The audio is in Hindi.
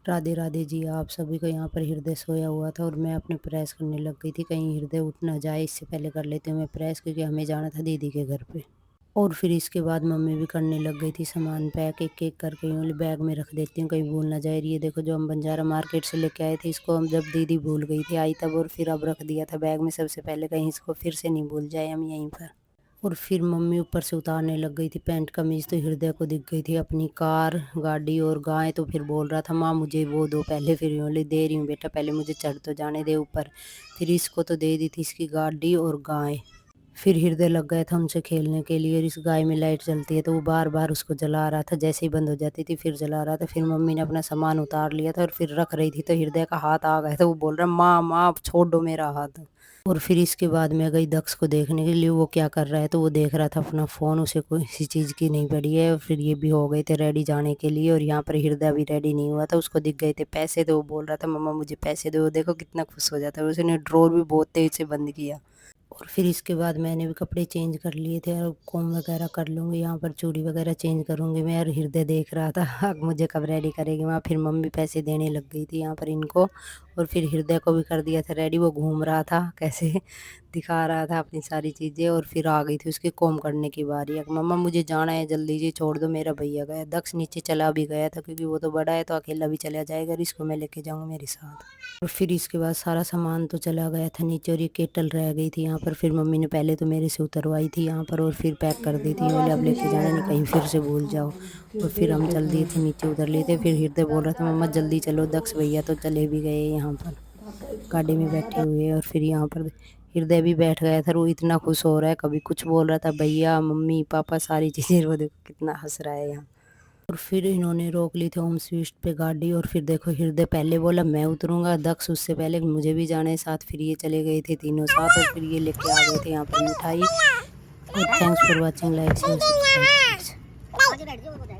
राधे राधे जी, आप सभी को। यहाँ पर हृदय सोया हुआ था और मैं अपने प्रेस करने लग गई थी, कहीं हृदय उठ ना जाए, इससे पहले कर लेती हूँ मैं प्रेस, क्योंकि हमें जाना था दीदी के घर पे। और फिर इसके बाद मम्मी भी करने लग गई थी सामान पैक, एक एक करके यूँ बैग में रख देती हूँ, कहीं भूल ना जाए। ये देखो जो हम बंजारा मार्केट से लेके आए थे, इसको हम जब दीदी भूल गई थी आई तब, और फिर अब रख दिया था बैग में सबसे पहले, कहीं इसको फिर से नहीं भूल जाए हम यहीं पर। और फिर मम्मी ऊपर से उतारने लग गई थी पैंट कमीज, तो हृदय को दिख गई थी अपनी कार, गाड़ी और गाय, तो फिर बोल रहा था माँ मुझे वो दो पहले, फिर यूँ ले दे रही हूँ बेटा, पहले मुझे चढ़ तो जाने दे ऊपर। फिर इसको तो दे दी थी इसकी गाड़ी और गाय। फिर हृदय लग गया था उनसे खेलने के लिए, और इस गाय में लाइट जलती है तो वो बार बार उसको जला रहा था, जैसे ही बंद हो जाती थी फिर जला रहा था। फिर मम्मी ने अपना सामान उतार लिया था और फिर रख रही थी, तो हृदय का हाथ आ गया था, वो बोल रहा माँ माँ छोड़ दो मेरा हाथ। और फिर इसके बाद मैं गई दक्ष को देखने के लिए, वो क्या कर रहा है, तो वो देख रहा था अपना फ़ोन, उसे कोई किसी चीज़ की नहीं पड़ी है। और फिर ये भी हो गए थे रेडी जाने के लिए, और यहाँ पर हृदय भी रेडी नहीं हुआ था, उसको दिख गए थे पैसे, तो वो बोल रहा था मम्मा मुझे पैसे दो। देखो कितना खुश हो जाता है, उसने ड्रॉर भी बहुत तेज से बंद किया। और फिर इसके बाद मैंने भी कपड़े चेंज कर लिए थे, और कॉम वगैरह कर लूँगी, यहाँ पर चूड़ी वगैरह चेंज करूँगी मैं। और हृदय देख रहा था अब मुझे कब रेडी करेगी वहाँ। फिर मम्मी पैसे देने लग गई थी यहाँ पर इनको, और फिर हृदय को भी कर दिया था रेडी, वो घूम रहा था कैसे दिखा रहा था अपनी सारी चीज़ें। और फिर आ गई थी उसकी कॉम करने की बारी, अब मम्मा मुझे जाना है जल्दी जी, छोड़ दो मेरा भैया गया। दक्ष नीचे चला भी गया था, क्योंकि वो तो बड़ा है तो अकेला भी चला जाएगा, और इसको मैं लेके जाऊँगा मेरे साथ। और फिर इसके बाद सारा सामान तो चला गया था नीचे, और ये केटल रह गई थी यहाँ पर। फिर मम्मी ने पहले तो मेरे से उतरवाई थी यहाँ पर, और फिर पैक कर दी थी, बोले अब लेके जाना नहीं कहीं फिर से भूल जाओ। और फिर हम चल दिए थे नीचे, उतर लिए थे। फिर हृदय बोल रहा था मम्मा जल्दी चलो, दक्ष भैया तो चले भी गए यहाँ पर गाड़ी में बैठे हुए। और फिर यहाँ पर हृदय भी बैठ गया था, वो इतना खुश हो रहा है, कभी कुछ बोल रहा था भैया मम्मी पापा सारी चीज़ें, वो देखो कितना हंस रहा है यहाँ। और फिर इन्होंने रोक ली थी होम स्वीट पे गाड़ी, और फिर देखो हृदय पहले बोला मैं उतरूंगा, दक्ष उससे पहले मुझे भी जाना है साथ। फिर ये चले गए थे तीनों साथ, और फिर ये लेके आ गए थे यहाँ पर मिठाई। और thanks for watching, like share subscribe please.